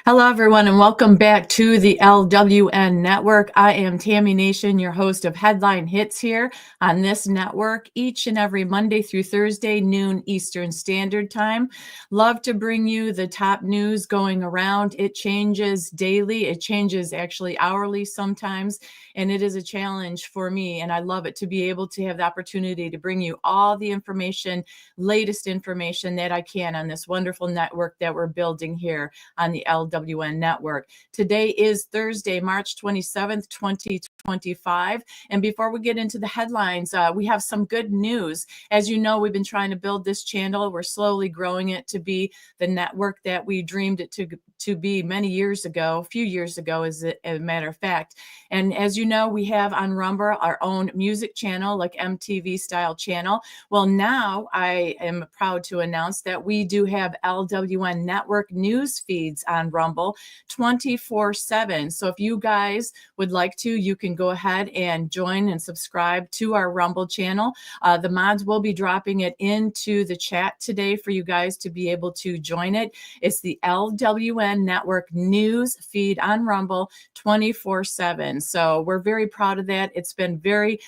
Hello, everyone, and welcome back to the LWN Network. I am Tammy Nation, your host of Headline Hits here on this network each and every Monday through Thursday, noon Eastern Standard Time. Love to bring you the top news going around. It changes daily. It changes actually hourly sometimes, and it is a challenge for me, and I love it to be able to have the opportunity to bring you all the information, latest information that I can on this wonderful network that we're building here on the LWN network. Today is Thursday, March 27th, 2025. And before we get into the headlines, we have some good news. As you know, we've been trying to build this channel. We're slowly growing it to be the network that we dreamed it to be many years ago, a few years ago, as a matter of fact. And as you know, we have on Rumble our own music channel, like MTV style channel. Well, now I am proud to announce that we do have LWN network news feeds on Rumble 24/7. So if you guys would like to, you can go ahead and join and subscribe to our Rumble channel. The mods will be dropping it into the chat today for you guys to be able to join it. It's the LWN network news feed on Rumble 24/7. So we're very proud of that. It's been very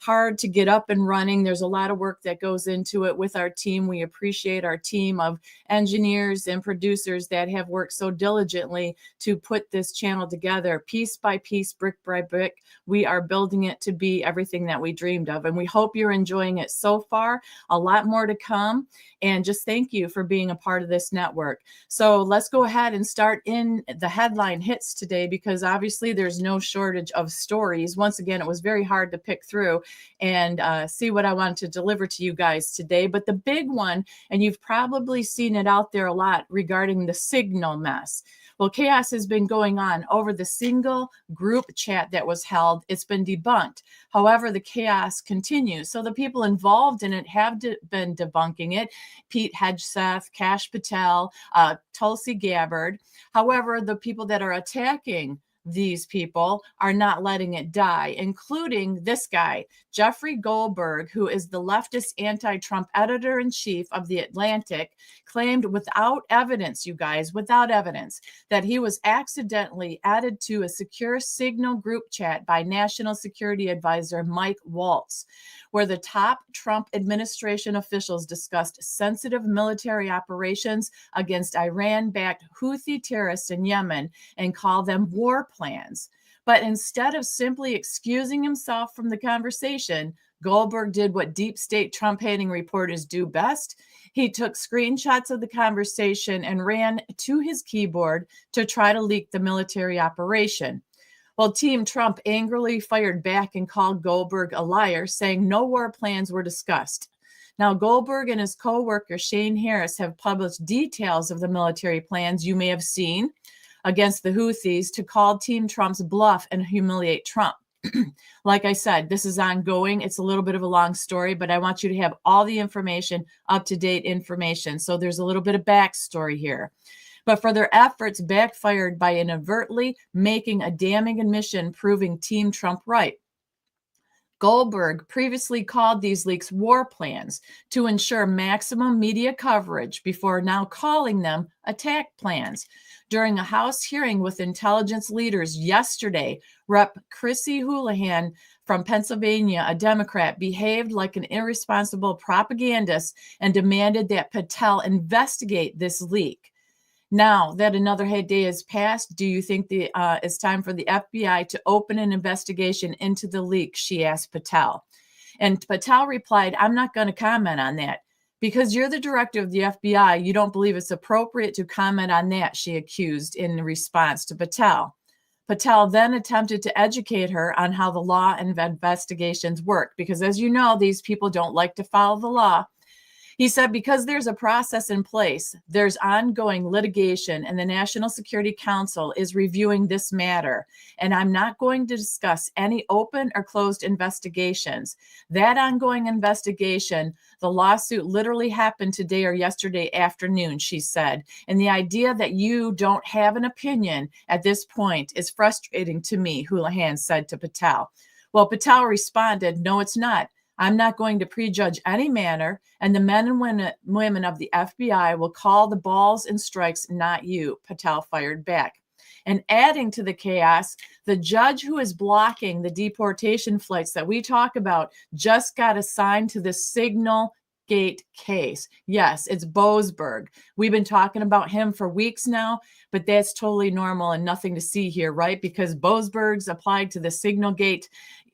hard to get up and running. There's a lot of work that goes into it with our team. We appreciate our team of engineers and producers that have worked so diligently to put this channel together piece by piece, brick by brick. We are building it to be everything that we dreamed of, and we hope you're enjoying it so far. A lot more to come, and just thank you for being a part of this network. So let's go ahead and start in the headline hits today, because obviously there's no shortage of stories. Once again, it was very hard to pick through and see what I wanted to deliver to you guys today. But the big one, and you've probably seen it out there a lot, regarding the signal mess. Well, chaos has been going on over the single group chat that was held. It's been debunked. However, the chaos continues. So the people involved in it have been debunking it. Pete Hegseth, Kash Patel, Tulsi Gabbard. However, the people that are attacking these people are not letting it die, including this guy, Jeffrey Goldberg, who is the leftist anti-Trump editor-in-chief of The Atlantic, claimed without evidence, you guys, without evidence, that he was accidentally added to a secure Signal group chat by National Security Advisor Mike Waltz, where the top Trump administration officials discussed sensitive military operations against Iran-backed Houthi terrorists in Yemen and called them war plans. But instead of simply excusing himself from the conversation, Goldberg did what deep state Trump-hating reporters do best. He took screenshots of the conversation and ran to his keyboard to try to leak the military operation. Well, Team Trump angrily fired back and called Goldberg a liar, saying no war plans were discussed. Now, Goldberg and his co-worker Shane Harris have published details of the military plans you may have seen against the Houthis to call Team Trump's bluff and humiliate Trump. Like I said, this is ongoing. It's a little bit of a long story, but I want you to have all the information, up-to-date information. So there's a little bit of backstory here. But for their efforts backfired by inadvertently making a damning admission proving Team Trump right. Goldberg previously called these leaks war plans to ensure maximum media coverage before now calling them attack plans. During a House hearing with intelligence leaders yesterday, Rep. Chrissy Houlihan from Pennsylvania, a Democrat, behaved like an irresponsible propagandist and demanded that Patel investigate this leak. Now that another day has passed, do you think it's time for the FBI to open an investigation into the leak? She asked Patel. And Patel replied, I'm not going to comment on that. Because you're the director of the FBI, you don't believe it's appropriate to comment on that, she accused in response to Patel. Patel then attempted to educate her on how the law and investigations work, because as you know, these people don't like to follow the law. He said, because there's a process in place, there's ongoing litigation, and the National Security Council is reviewing this matter. And I'm not going to discuss any open or closed investigations. That ongoing investigation, the lawsuit literally happened today or yesterday afternoon, she said. And the idea that you don't have an opinion at this point is frustrating to me, Houlihan said to Patel. Well, Patel responded, no, it's not. I'm not going to prejudge any manner, and the men and women of the FBI will call the balls and strikes, not you, Patel fired back. And adding to the chaos, the judge who is blocking the deportation flights that we talk about just got assigned to the Signal Gate case. Yes, it's Boasberg. We've been talking about him for weeks now, but that's totally normal and nothing to see here, right? Because Boasberg's applied to the Signal Gate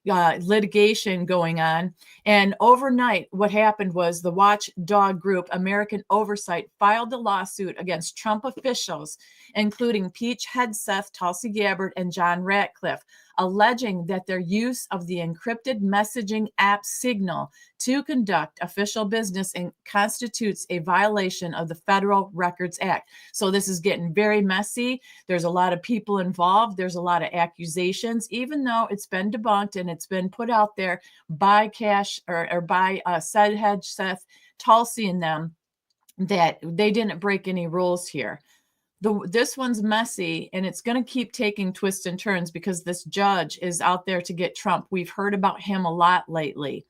litigation going on. And overnight, what happened was the watchdog group American Oversight filed a lawsuit against Trump officials, including Pete Hegseth, Tulsi Gabbard, and John Ratcliffe, alleging that their use of the encrypted messaging app Signal to conduct official business constitutes a violation of the Federal Records Act. So this is getting very messy. There's a lot of people involved. There's a lot of accusations, even though it's been debunked and it's been put out there by by said Hegseth, Tulsi, and them that they didn't break any rules here. This one's messy, and it's going to keep taking twists and turns because this judge is out there to get Trump. We've heard about him a lot lately.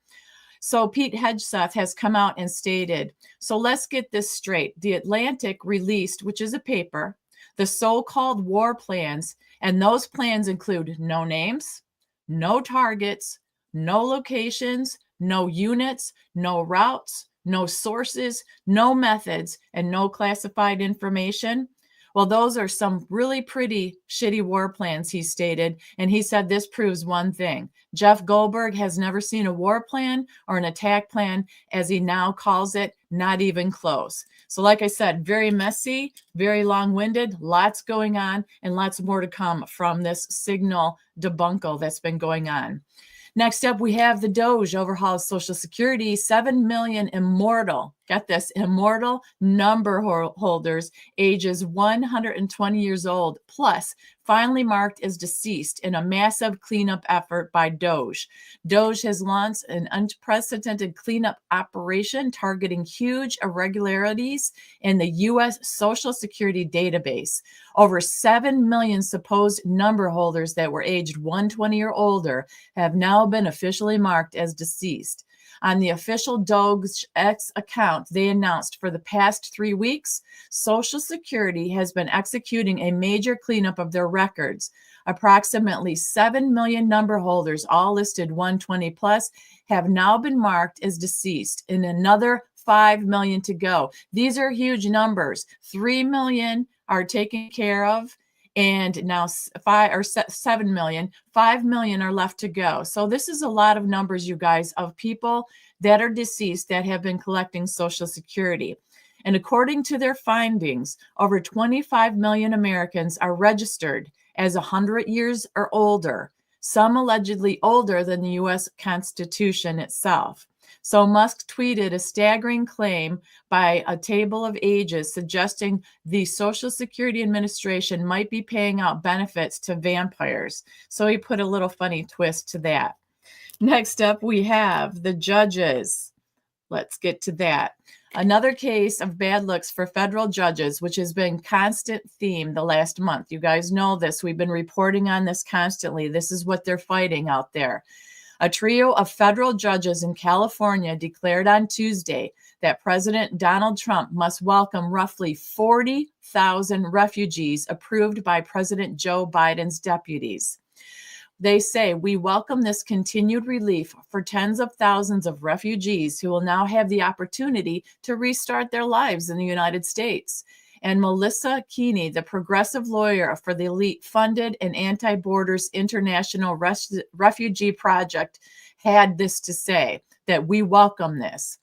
So Pete Hegseth has come out and stated, so let's get this straight. The Atlantic released, which is a paper, the so-called war plans, and those plans include no names, no targets, no locations, no units, no routes, no sources, no methods, and no classified information. Well, those are some really pretty shitty war plans, he stated. And he said this proves one thing. Jeff Goldberg has never seen a war plan or an attack plan, as he now calls it, not even close. So like I said, very messy, very long-winded, lots going on, and lots more to come from this Signal debacle that's been going on. Next up, we have the Doge overhauls Social Security, 7 million immortal, get this, immortal number holders ages 120 years old plus finally marked as deceased in a massive cleanup effort by Doge. Doge has launched an unprecedented cleanup operation targeting huge irregularities in the U.S. Social Security database. Over 7 million supposed number holders that were aged 120 or older have now been officially marked as deceased. On the official Doge X account, they announced for the past 3 weeks, Social Security has been executing a major cleanup of their records. Approximately 7 million number holders, all listed 120 plus, have now been marked as deceased, and another 5 million to go. These are huge numbers. 3 million are taken care of, and now 7 million, 5 million are left to go. So this is a lot of numbers, you guys, of people that are deceased that have been collecting Social Security. And according to their findings, over 25 million Americans are registered as 100 years or older, some allegedly older than the U.S. Constitution itself. So Musk tweeted a staggering claim by a table of ages suggesting the Social Security Administration might be paying out benefits to vampires. So he put a little funny twist to that. Next up, we have the judges. Let's get to that. Another case of bad looks for federal judges, which has been constant theme the last month. You guys know this. We've been reporting on this constantly. This is what they're fighting out there. A trio of federal judges in California declared on Tuesday that President Donald Trump must welcome roughly 40,000 refugees approved by President Joe Biden's deputies. They say, we welcome this continued relief for tens of thousands of refugees who will now have the opportunity to restart their lives in the United States. And Melissa Keeney, the progressive lawyer for the elite-funded and anti-borders International Refugee Project, had this to say, that we welcome this.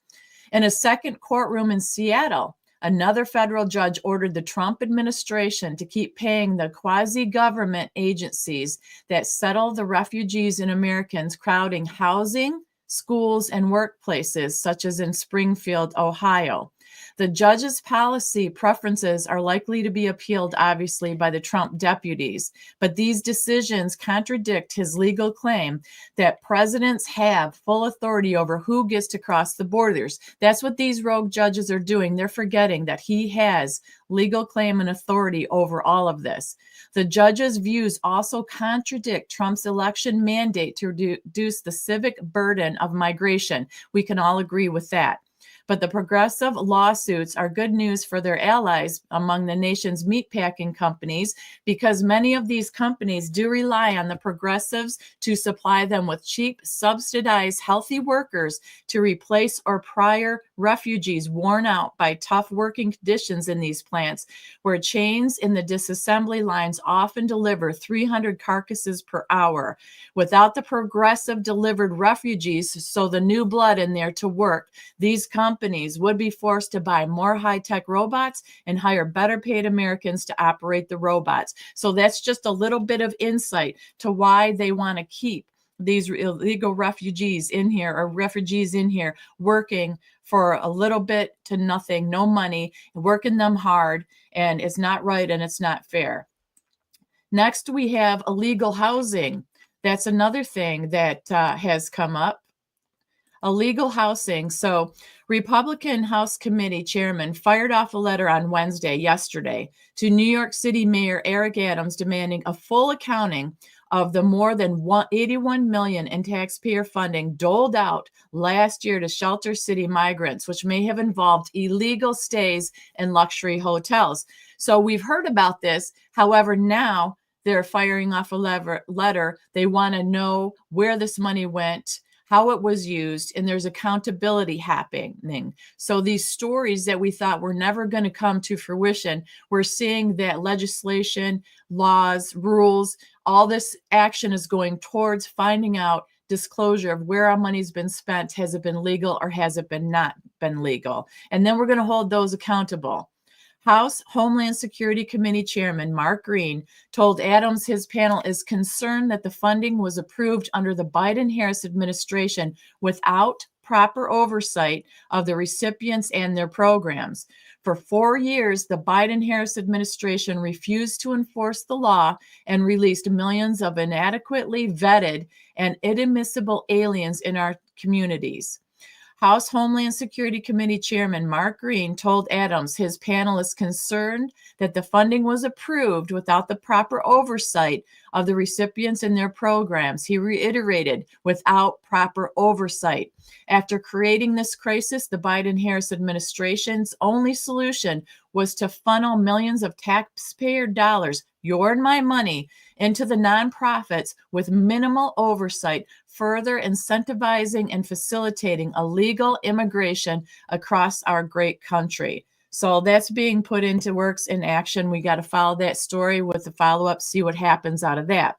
In a second courtroom in Seattle, another federal judge ordered the Trump administration to keep paying the quasi-government agencies that settle the refugees and Americans crowding housing, schools, and workplaces, such as in Springfield, Ohio. The judge's policy preferences are likely to be appealed, obviously, by the Trump deputies, but these decisions contradict his legal claim that presidents have full authority over who gets to cross the borders. That's what these rogue judges are doing. They're forgetting that he has legal claim and authority over all of this. The judge's views also contradict Trump's election mandate to reduce the civic burden of migration. We can all agree with that. But the progressive lawsuits are good news for their allies among the nation's meatpacking companies, because many of these companies do rely on the progressives to supply them with cheap, subsidized, healthy workers to replace or prior refugees worn out by tough working conditions in these plants, where chains in the disassembly lines often deliver 300 carcasses per hour. Without the progressive delivered refugees, so the new blood in there to work, these companies would be forced to buy more high-tech robots and hire better paid Americans to operate the robots. So that's just a little bit of insight to why they want to keep these illegal refugees in here, or refugees in here, working for a little bit to nothing, no money, working them hard, and it's not right and it's not fair. Next, we have illegal housing. That's another thing that has come up. Illegal housing. So Republican House Committee Chairman fired off a letter on yesterday, to New York City Mayor Eric Adams, demanding a full accounting of the more than $81 million in taxpayer funding doled out last year to shelter city migrants, which may have involved illegal stays in luxury hotels. So we've heard about this. However, now they're firing off a letter. They want to know where this money went, how it was used, and there's accountability happening. So these stories that we thought were never going to come to fruition, we're seeing that legislation, laws, rules, all this action is going towards finding out disclosure of where our money's been spent. Has it been legal or has it been not been legal? And then we're going to hold those accountable. House Homeland Security Committee Chairman Mark Green told Adams his panel is concerned that the funding was approved under the Biden-Harris administration without proper oversight of the recipients and their programs. For 4 years, the Biden-Harris administration refused to enforce the law and released millions of inadequately vetted and inadmissible aliens in our communities. House Homeland Security Committee Chairman Mark Green told Adams his panel is concerned that the funding was approved without the proper oversight of the recipients and their programs. He reiterated, without proper oversight. After creating this crisis, the Biden-Harris administration's only solution was to funnel millions of taxpayer dollars, your and my money, into the nonprofits with minimal oversight, further incentivizing and facilitating illegal immigration across our great country. So that's being put into works in action. We got to follow that story with the follow-up, see what happens out of that.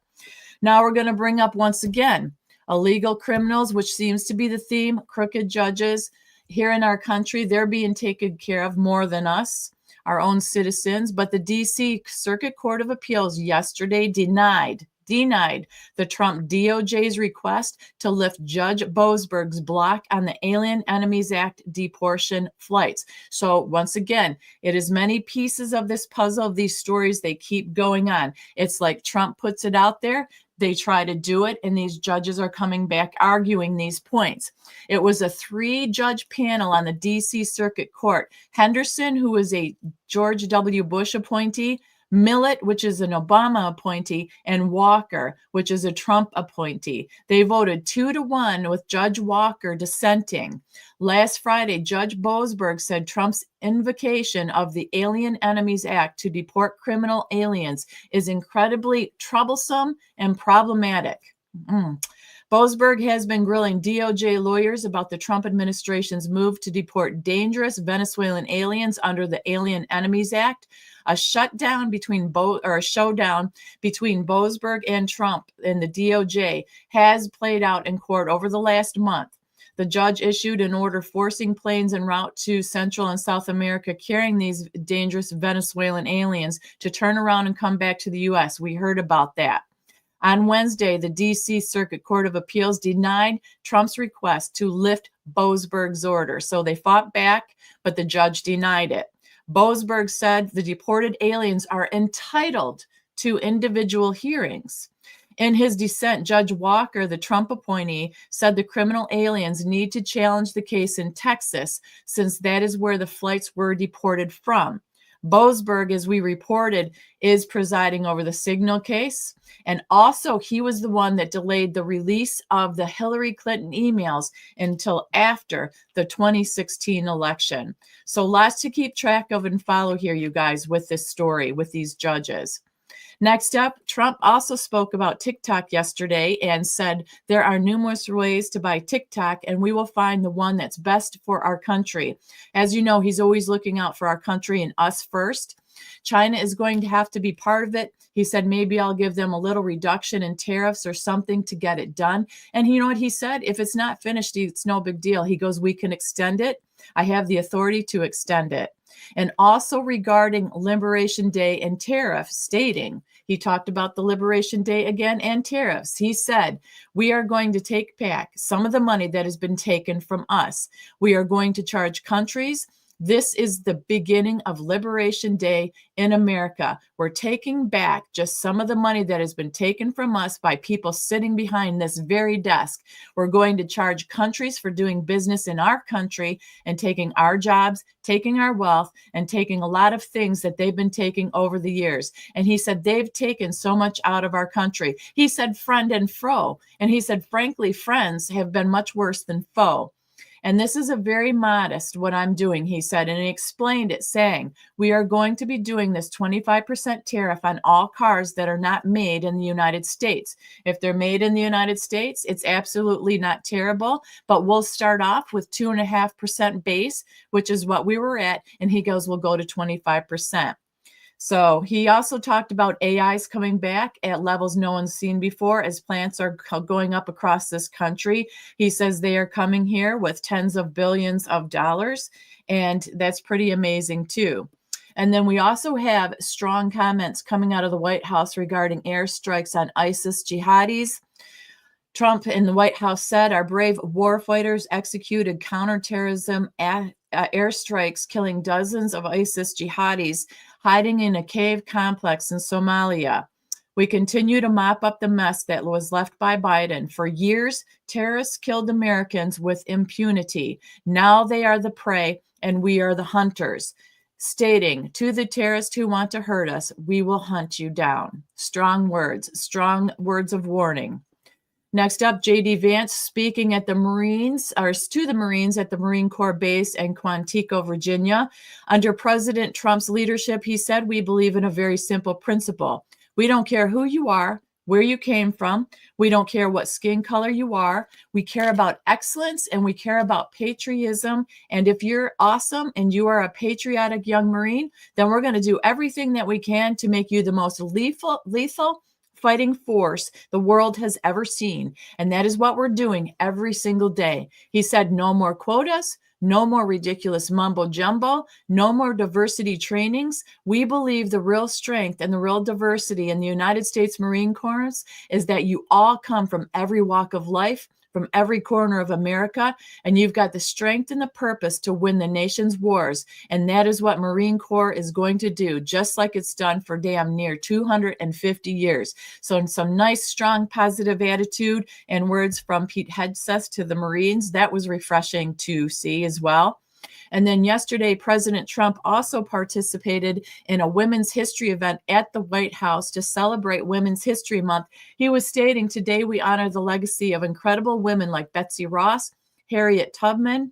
Now we're going to bring up once again illegal criminals, which seems to be the theme. Crooked judges here in our country, they're being taken care of more than us, our own citizens. But the D.C. Circuit Court of Appeals yesterday denied the Trump DOJ's request to lift Judge Boasberg's block on the Alien Enemies Act deportation flights. So once again, it is many pieces of this puzzle, of these stories, they keep going on. It's like Trump puts it out there, they try to do it, and these judges are coming back arguing these points. It was a 3-judge panel on the D.C. Circuit Court. Henderson, who is a George W. Bush appointee, Millett, which is an Obama appointee, and Walker, which is a Trump appointee. They voted 2-1 with Judge Walker dissenting. Last Friday, Judge Boasberg said Trump's invocation of the Alien Enemies Act to deport criminal aliens is incredibly troublesome and problematic. Boasberg has been grilling DOJ lawyers about the Trump administration's move to deport dangerous Venezuelan aliens under the Alien Enemies Act. A showdown between Boasberg and Trump and the DOJ has played out in court over the last month. The judge issued an order forcing planes en route to Central and South America carrying these dangerous Venezuelan aliens to turn around and come back to the U.S. We heard about that. On Wednesday, the D.C. Circuit Court of Appeals denied Trump's request to lift Boasberg's order. So they fought back, but the judge denied it. Boasberg said the deported aliens are entitled to individual hearings. In his dissent, Judge Walker, the Trump appointee, said the criminal aliens need to challenge the case in Texas, since that is where the flights were deported from. Boasberg, as we reported, is presiding over the Signal case. And also, he was the one that delayed the release of the Hillary Clinton emails until after the 2016 election. So lots to keep track of and follow here, you guys, with this story, with these judges. Next up, Trump also spoke about TikTok yesterday and said there are numerous ways to buy TikTok, and we will find the one that's best for our country. As you know, he's always looking out for our country and us first. China is going to have to be part of it. He said, maybe I'll give them a little reduction in tariffs or something to get it done. And you know what he said? If it's not finished, it's no big deal. He goes, we can extend it. I have the authority to extend it. And also regarding Liberation Day and tariffs, stating, he talked about the Liberation Day again and tariffs. He said, we are going to take back some of the money that has been taken from us. We are going to charge countries. This is the beginning of Liberation Day in America. We're taking back just some of the money that has been taken from us by people sitting behind this very desk. We're going to charge countries for doing business in our country and taking our jobs, taking our wealth, and taking a lot of things that they've been taking over the years. And he said, they've taken so much out of our country. He said, friend and foe. And he said, frankly, friends have been much worse than foe. And this is a very modest what I'm doing, he said, and he explained it saying, we are going to be doing this 25% tariff on all cars that are not made in the United States. If they're made in the United States, it's absolutely not terrible, but we'll start off with 2.5% base, which is what we were at. And he goes, we'll go to 25%. So he also talked about AIs coming back at levels no one's seen before as plants are going up across this country. He says they are coming here with tens of billions of dollars, and that's pretty amazing too. And then we also have strong comments coming out of the White House regarding airstrikes on ISIS jihadis. Trump in the White House said our brave warfighters executed counterterrorism airstrikes, killing dozens of ISIS jihadis hiding in a cave complex in Somalia. We continue to mop up the mess that was left by Biden. For years, terrorists killed Americans with impunity. Now they are the prey and we are the hunters. Stating to the terrorists who want to hurt us, we will hunt you down. Strong words of warning. Next up, J.D. Vance speaking at the Marines, or to the Marines at the Marine Corps base in Quantico, Virginia. Under President Trump's leadership, he said, we believe in a very simple principle. We don't care who you are, where you came from. We don't care what skin color you are. We care about excellence and we care about patriotism. And if you're awesome and you are a patriotic young Marine, then we're going to do everything that we can to make you the most lethal fighting force the world has ever seen. And that is what we're doing every single day. He said, no more quotas, no more ridiculous mumbo jumbo, no more diversity trainings. We believe the real strength and the real diversity in the United States Marine Corps is that you all come from every walk of life, from every corner of America, and you've got the strength and the purpose to win the nation's wars. And that is what Marine Corps is going to do, just like it's done for damn near 250 years. So some nice, strong, positive attitude and words from Pete Hegseth to the Marines. That was refreshing to see as well. And then yesterday, President Trump also participated in a women's history event at the White House to celebrate Women's History Month. He was stating, today we honor the legacy of incredible women like Betsy Ross, Harriet Tubman,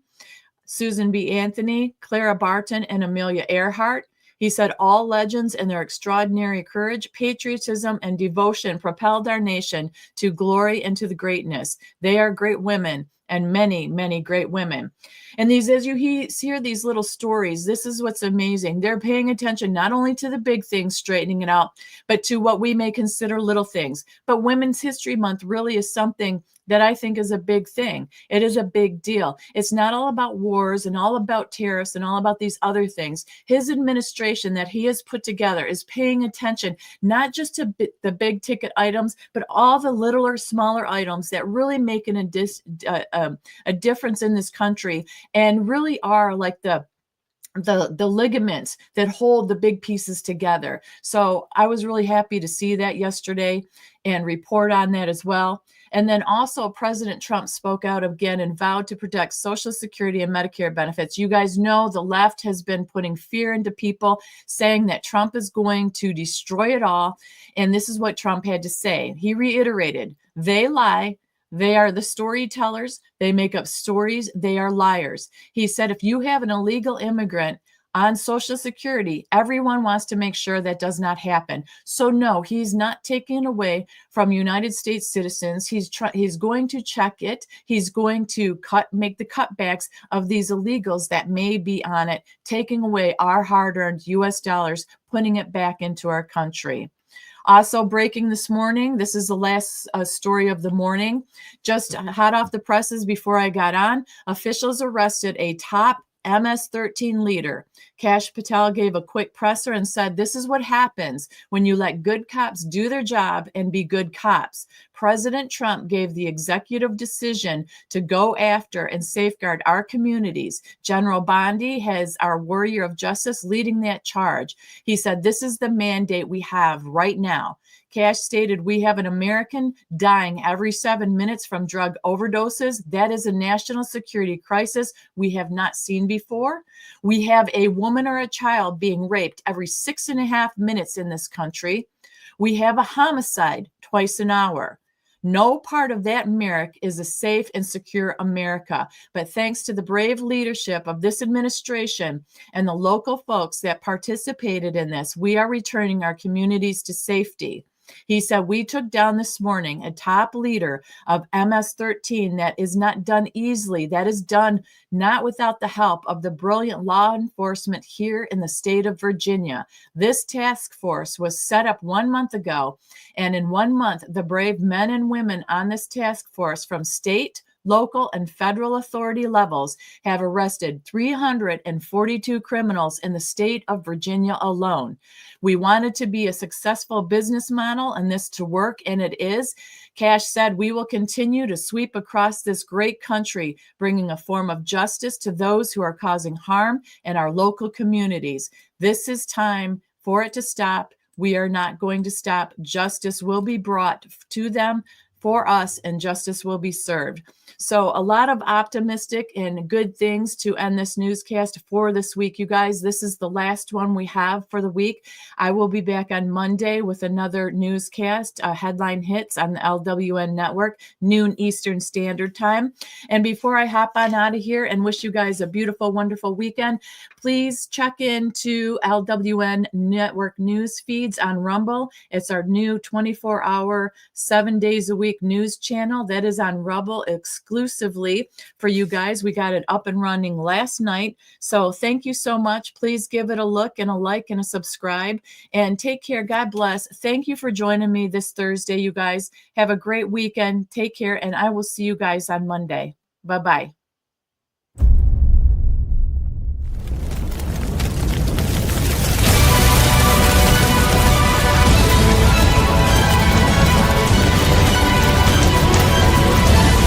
Susan B. Anthony, Clara Barton, and Amelia Earhart. He said all legends and their extraordinary courage, patriotism, and devotion propelled our nation to glory and to the greatness. They are great women, and many, many great women. And these, as you hear these little stories, this is what's amazing. They're paying attention not only to the big things, straightening it out, but to what we may consider little things. But Women's History Month really is something that I think is a big thing. It is a big deal. It's not all about wars and all about tariffs and all about these other things. His administration that he has put together is paying attention, not just to the big ticket items, but all the littler, smaller items that really make a a difference in this country and really are like the ligaments that hold the big pieces together. So I was really happy to see that yesterday and report on that as well. And then also President Trump spoke out again and vowed to protect Social Security and Medicare benefits. You guys know the left has been putting fear into people, saying that Trump is going to destroy it all. And this is what Trump had to say. He reiterated, they lie. They are the storytellers. They make up stories. They are liars. He said, if you have an illegal immigrant on Social Security, everyone wants to make sure that does not happen. So no, he's not taking away from United States citizens. He's going to check it. He's going to make the cutbacks of these illegals that may be on it, taking away our hard-earned U.S. dollars, putting it back into our country. Also breaking this morning, this is the last story of the morning. Just hot off the presses before I got on, officials arrested a top MS-13 leader. Kash Patel gave a quick presser and said, this is what happens when you let good cops do their job and be good cops. President Trump gave the executive decision to go after and safeguard our communities. General Bondi has our warrior of justice leading that charge. He said, this is the mandate we have right now. Kash stated, we have an American dying every 7 minutes from drug overdoses. That is a national security crisis we have not seen before. We have a woman or a child being raped every 6.5 minutes in this country. We have a homicide twice an hour. No part of that merit is a safe and secure America. But thanks to the brave leadership of this administration and the local folks that participated in this, we are returning our communities to safety. He said, we took down this morning a top leader of MS-13. That is not done easily. That is done not without the help of the brilliant law enforcement here in the state of Virginia. This task force was set up 1 month ago, and in 1 month, the brave men and women on this task force from state, local, and federal authority levels have arrested 342 criminals in the state of Virginia alone. We wanted to be a successful business model and this to work, and it is. Kash said, we will continue to sweep across this great country, bringing a form of justice to those who are causing harm in our local communities. This is time for it to stop. We are not going to stop. Justice will be brought to them for us, and justice will be served. So a lot of optimistic and good things to end this newscast for this week. You guys, this is the last one we have for the week. I will be back on Monday with another newscast, Headline Hits on the LWN network, noon Eastern Standard Time. And before I hop on out of here and wish you guys a beautiful, wonderful weekend, please check into LWN network news feeds on Rumble. It's our new 24-hour, 7 days a week news channel that is on Rumble exclusively for you guys. We got it up and running last night. So thank you so much. Please give it a look and a like and a subscribe, and take care. God bless. Thank you for joining me this Thursday, you guys. Have a great weekend. Take care, and I will see you guys on Monday. Bye-bye.